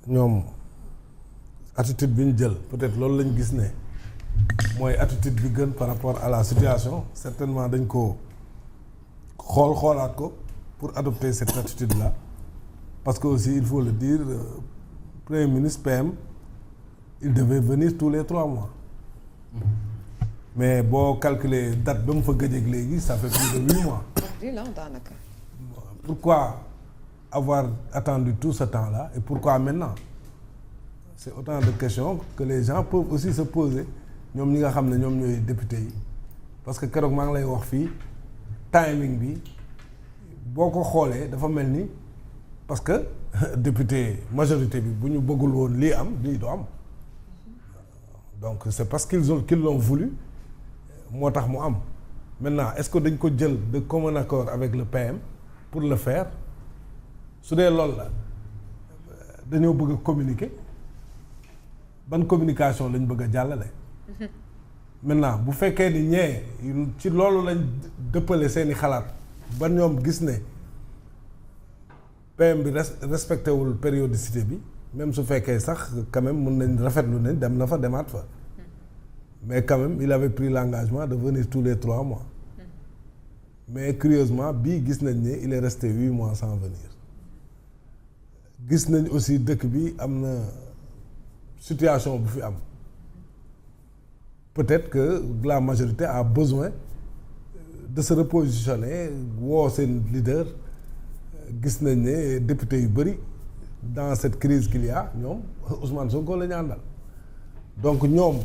ñoom attitude bi ñu jël peut-être loolu lañ gis ne mooy attitude bi gën par rapport à la situation certainement dañ ko xoolaat ko pour adopter cette attitude-là parce que aussi il faut le dire Premier ministre PM il devait venir tous les 3 mois mais boo calculer date ba mu fa gëj ak léegi ça fait plus de 8 mois. Pourquoi avoir attendu tout ce temps-là et pourquoi maintenant? C'est autant de questions que les gens peuvent aussi se poser ñoom ñi nga xam ne ñoom ñooy député yi parce que keroog maa ngi lay wax fii timing bi boo ko xoolee dafa mel ni parce que député majorité bi bu ñu bëggul woon lii am lii du am donc c'est parce qu'ils l'ont voulu moo tax mu am maintenant est-ce que dañ ko jël de commun accord avec le PM pour le faire su dee loolu la dañoo bëgg a communiquer ban communication lañ bëgg a jàllale. maintenant bu fekkee ni ñee ci loolu lañ dëppale seeni xalaat ba ñoom gis ne PM bi respecté wul périodicité bi même su fekkee sax quand même mun nañ rafetlu ne dem na fa demaat fa mais quand même il avait pris l'engagement de venir tous les 3 mois mais curieusement bii gis nañ ne il est resté 8 mois sans venir gis nañ aussi dëkk bi am na situation bu fi am peut-être que la majorité a besoin de se repositionner woo seen leader gis nañ ne député yu bëri dans cette crise qu'il y a ñoom Ousmane Sonko la ñu àndal donc ñoom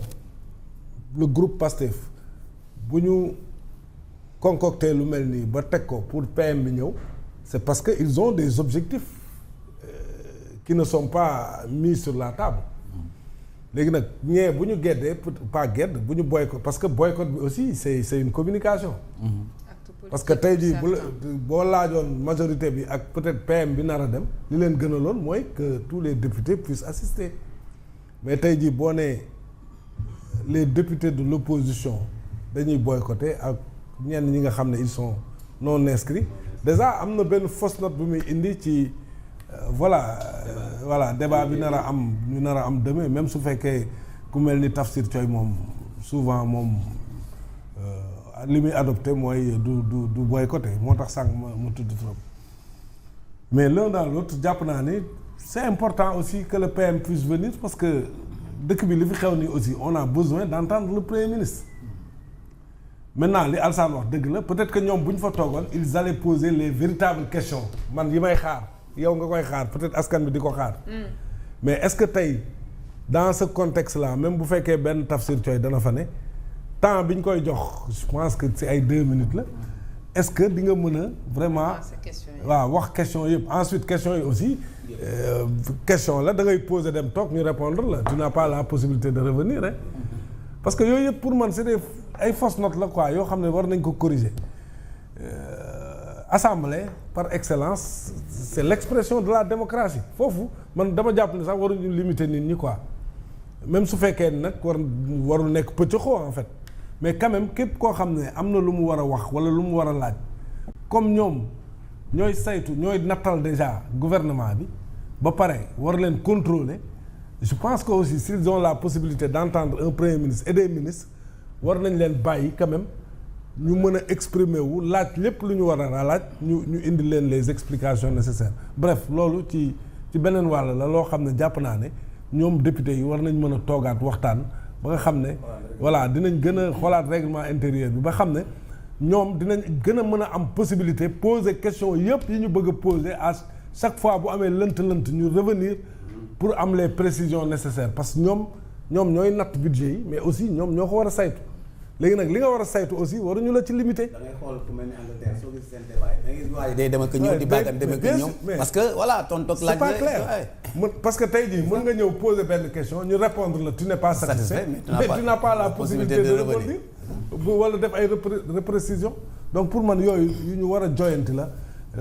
le groupe PASTEF bu ñu concocté lu mel nii ba teg ko pour PM bi ñëw c'est parce que ils ont des objectifs qui ne sont pas mis sur la table léegi nag ñee bu ñu geddee pas gedd bu ñu boycott parce que boycott bi aussi c'est une communication parce que tey jii boo laajoon majorité bi ak peut-être PM bi nar a dem li leen gënaloon mooy que tous les députés puissent assister mais tey jii boo nee les députés de l'opposition dañuy boycotter ak ñenn ñi nga xam ne ils sont non inscrits déjà am na benn fausse note bu muy indi ci voilà débat bi nar a am demain même su fekkee ku mel ni Tafsir Thioye moom souvent moom li muy adopté mooy du boycotté moo tax sànq ma tudd trop mais l'un dans l'autre jàpp naa ni c'est important aussi que le PM puisse venir parce que dëkk bi li fi xew nii aussi on a besoin d'entendre le Premier ministre maintenant li Alassane wax dëgg la peut-être que ñoom bu ñu fa toogoon ils allaient poser les véritables questions man yi may xaar yow nga koy xaar peut-être askan bi di ko xaar mais est-ce que tey dans ce contexte là même bu fekkee benn Tafsir Thioye dana fa ne temps bi ñu koy jox je pense que c'est ay 2 minutes la est-ce que di nga mën a vraiment waaw wax question yëpp ensuite question yi aussi question la da ngay poser dem toog ñu répondre la tu n'as pas la possibilité de revenir hein parce que yooyu yëpp pour man c'est des ay fausses notes la quoi yoo xam ne war nañ ko corriger assemblée par excellence c'est l'expression de la démocratie foofu man dama jàpp ne sax waruñu limiter nit ñi quoi même su fekkee nag warul nekk pëccëxoo en fait mais quand même képp koo xam ne am na lu mu war a wax wala lu mu war a laaj comme ñoom ñooy saytu ñooy nattal déjà gouvernement bi ba pare war leen contrôler je pense que aussi s'ils ont la possibilité d'entendre un premier ministre et des ministres war nañ leen bàyyi quand même ñu mën a exprimer wu laaj lépp lu ñu war a laaj ñu indi leen les explications nécessaires bref loolu ci beneen wàll la loo xam ne jàpp naa ne ñoom député yi war nañ mën a toogaat waxtaan ba nga xam ne voilà dinañ gën a xoolaat règlement intérieur bi ba xam ne ñoom dinañ gën a mën a am possibilité poser question yëpp yi ñu bëgg a poser à chaque fois bu amee lënt-lënt ñu revenir pour am les précisions nécessaires parce que ñoom ñooy natt budget yi mais aussi ñoom ñoo ko war a saytu léegi nag li nga war a saytu aussi waruñu la ci limité. da ngay xool ku mel ni Angleterre soo gis seen débat yi da ngay gis waa day dem ak ñëw di baatam dem ak ñëw parce que voilà tontu ak laaj c'est pas clair parce que tey jii mën nga ñëw poser benn question ñu répondre la tu n'es pas satisfait mais tu n'as pas la possibilité de revenir wala def ay reprécision donc pour man yooyu yu ñu war a joyanti la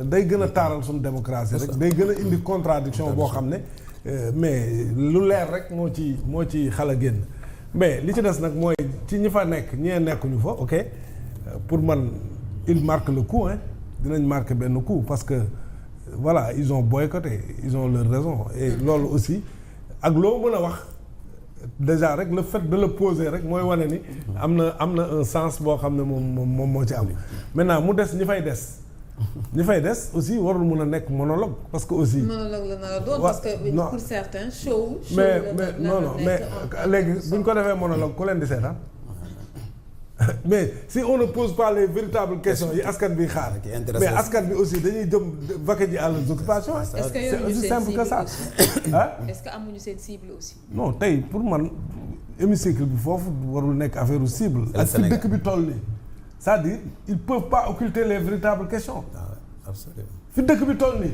day gën a taaral suñu démocratie rek day gën a indi contradiction boo xam ne mais lu leer rek moo ci xala génn mais li ci des nag mooy ci ñi fa nekk ñee nekkuñu fa ok pour man il marque le coup hein dinañ marquer benn coup parce que voilà ils ont boycotté ils ont leur raison et loolu aussi ak loo mën a wax déjà rek le fait de le poser rek mooy wane ni am na un sens boo xam ne moom moo ci am maintenant mu des ñi fay des aussi warul mën a nekk monologue parce que aussi. monologue la nar a doon parce que pour certains show. mais non mais léegi bu ñu ko defee monologue ku leen di seetaan mais si on ne pose pas les véritables questions yi askan bi xaar. mais askan bi aussi dañuy jëm vaquer ji à leurs occupations. est-ce que c'est aussi simple que ça. est-ce que amuñu seen cible aussi. non tey pour man hémicycle bi foofu warul nekk affaire cible. ak fi dëkk bi toll nii. c'est-à-dire ils peuvent pas occulter les véritables questions. absolument fi dëkk bi toll nii.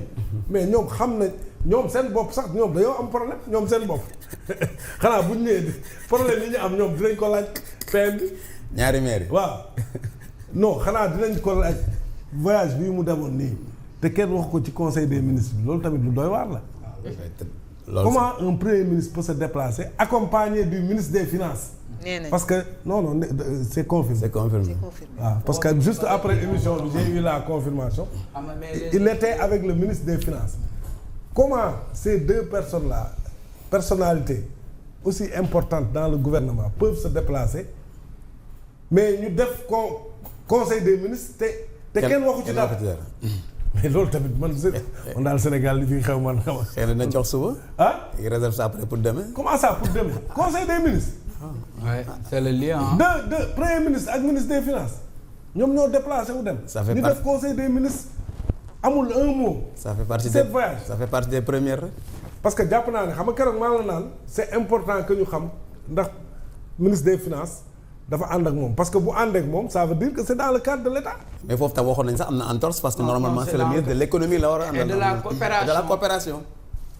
mais ñoom xam nañ ñoom seen bopp sax ñoom dañoo am problème ñoom seen bopp xanaa bu ñu ñëwee problème yi ñu am ñoom dinañ ko laaj PM bi. ñaari maire yi. waaw non xanaa dinañ ko laaj voyage bii mu demoon nii te kenn wax ko ci conseil des ministres bi loolu tamit lu doy waar la. comment un premier ministre peut se déplacer accompagné du ministre des finances. parce que non c'est confirmé. c'est confirmé. waaw parce que juste après émission bi j'ai eu la confirmation. il était avec le ministre des finances. comment ces deux personnes-là personnalités aussi importantes dans le gouvernement peuvent se déplacer mais ñu def conseil des ministres te kenn waxu ci dara. mais loolu tamit man daal Sénégal li fi xew man xam nga. xëy na nañ jox suba. il réserve ça après pour demain. comment ça pour demain conseil des ministres. Ouais, c'est le lien. de premier ministre ak ministre des finances ñoom ñoo déplacé wu dem. ça fait ñu def conseil des ministres amul un mot. ça fait partie des voyages ça fait partie des premières rek. parce que jàpp naa ne xam nga keroog maa la naan c'est important que ñu xam ndax ministre des finances dafa ànd ak moom parce que bu ànd ak moom ça veut dire que c'est dans le cadre de l'État. mais foofu tam waxoon nañ sax am na entorse parce que normalement c'est le ministre de l'économie la war a àndal. et de la coopération.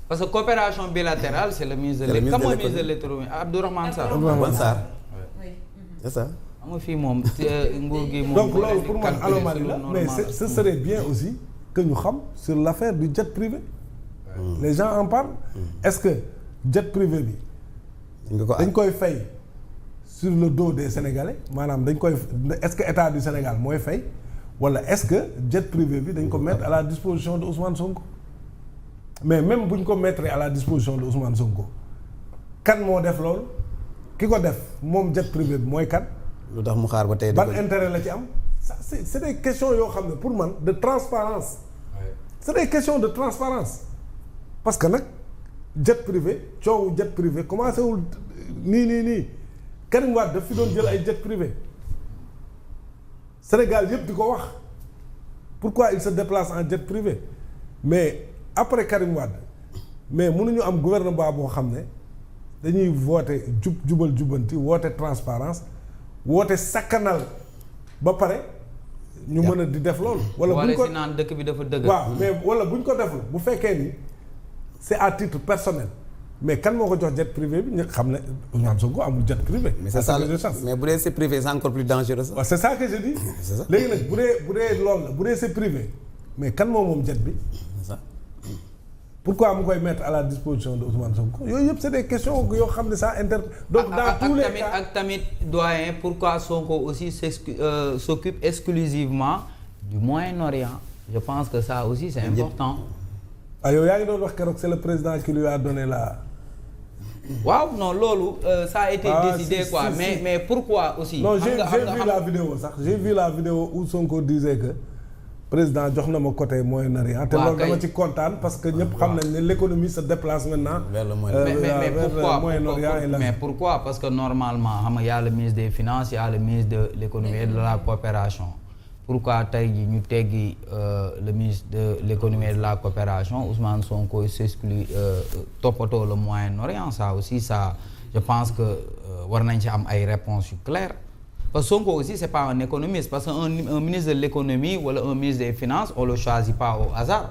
Parce que coopération bilatérale c'est le ministre de l'économie. Comme le ministre de l'économie Abdourahmane Sarr. Abdourahmane Sarr. C'est ça. xam nga fii moom nguur gi moom. donc loolu pour man anomalie la mais ce serait bien aussi que ñu xam sur l'affaire du jet privé. les gens en parlent. est-ce que jet privé bi. dañ koy fay sur le dos des Sénégalais maanaam dañ koy est-ce que état du Sénégal mooy fay wala est-ce que jet privé bi dañ ko mettre à la disposition de Ousmane Sonko. mais même bu ñu ko mettre à la disposition de Ousmane Sonko kan moo def loolu ki ko def moom jet privé bi mooy kan. lu tax mu xaar ba tey. ban intérêt la ci am. ça c'est des questions yoo xam ne pour man de transparence c'est des questions de transparence parce que nag jet privé coowu jet privé commencé wul nii Karim Wade daf fi doon jël ay jet privé Sénégal yëpp di ko wax pourquoi il se déplace en jet privé mais après Karim Wade mais mënuñu am gouvernement boo xam ne dañuy woote jubal jubanti woote transparence woote sakkanal ba pare ñu mën a di def loolu. wala bu ñu ko si naan dëkk bi dafa dëgg. waaw mais wala bu ñu ko deful bu fekkee ni c'est à titre personnel mais kan moo ko jox jet privé bi ñu xam ne Ousmane Sonko amul jet privé. mais c'est ça mais bu dee c'est privé c'est encore plus dangereux ça. waaw c'est ça que je dis. c'est ça léegi nag bu dee loolu la bu dee c'est privé mais kan moom jet bi. c'est ça. pourquoi mu koy mettre à la disposition de Ousmane Sonko yooyu yëpp c'est des questions yoo xam ne ça inter donc dans tous les cas ak tamit doyen pourquoi Sonko aussi s'occupe exclusivement du Moyen-Orient je pense que ça aussi c'est important. yow yaa ngi doon wax keroog c'est le président qui lui a donné la. waaw non loolu ça a été décidé si, quoi si. mais pourquoi aussi. non j'ai vu la vidéo sax j'ai vu la vidéo où Sonko disait que. président jox na ma côté Moyen-Orient te loolu dama ci kontaan parce que ñëpp xam nañ ne l'économie se déplace maintenant vers le Moyen-Orient mais pourquoi parce que normalement xam nga y a le ministre des finances y a le ministre de l'économie et de la coopération pourquoi tey jii ñu teggi le ministre de l'économie et de la coopération Ousmane Sonko s'exclut toppatoo le Moyen-Orient ça aussi ça je pense que war nañ ci am ay réponses yu claires. Parce que Sonko aussi c'est pas un économiste parce que un ministre de l'économie wala un ministre des finances on le choisit pas au hasard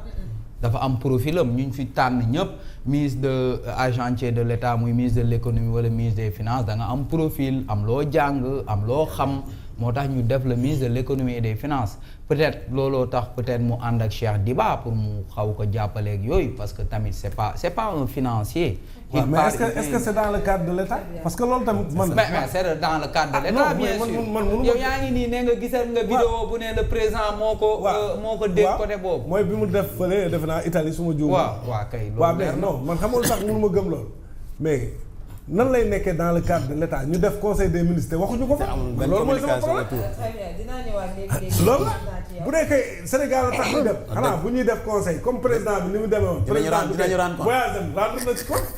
dafa am profil am ñu fi tànn ñëpp ministre de agentier de l'État muy ministre de l'économie wala ministre des finances da nga am profil am loo jàng am loo xam moo tax ñu def le ministre de l'économie et des finances peut-être looloo tax peut-être mu ànd ak Cheikh Diba pour mu xaw ko jàppaleeg yooyu parce que tamit c'est pas un financier. Ouais, mais est-ce que c'est dans le cadre de l'État parce que loolu tamit man. mais c'est dans le cadre de l'État bien sûr yow yaa ngi nii ne nga gisal nga vidéo bu ne le président moo ko dégg côté boobu. mooy bi mu def fële defe naa Italie su ma juum. waaw kay loolu mais non man xamul sax mënu ma gëm loolu mais nan lay nekkee dans le cadre de l'État ñu def conseil des ministres waxuñu ko fa. loolu mooy sama problème. dinaa ñëwaat léegi loolu bu nekkee Sénégal la tax ñu dem xanaa bu ñuy def conseil comme président bi ni mu demee woon. président bi voyage am rendre na ci compte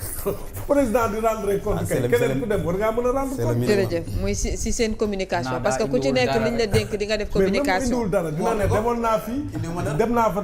président di rendre compte kay keneen ku dem war ngaa mën a rendre compte. jërëjëf muy si seen communication parce que ku ci nekk liñ la dénk di nga def communication. mais même indiwul dara dina ne demoon naa fii dem naa fa.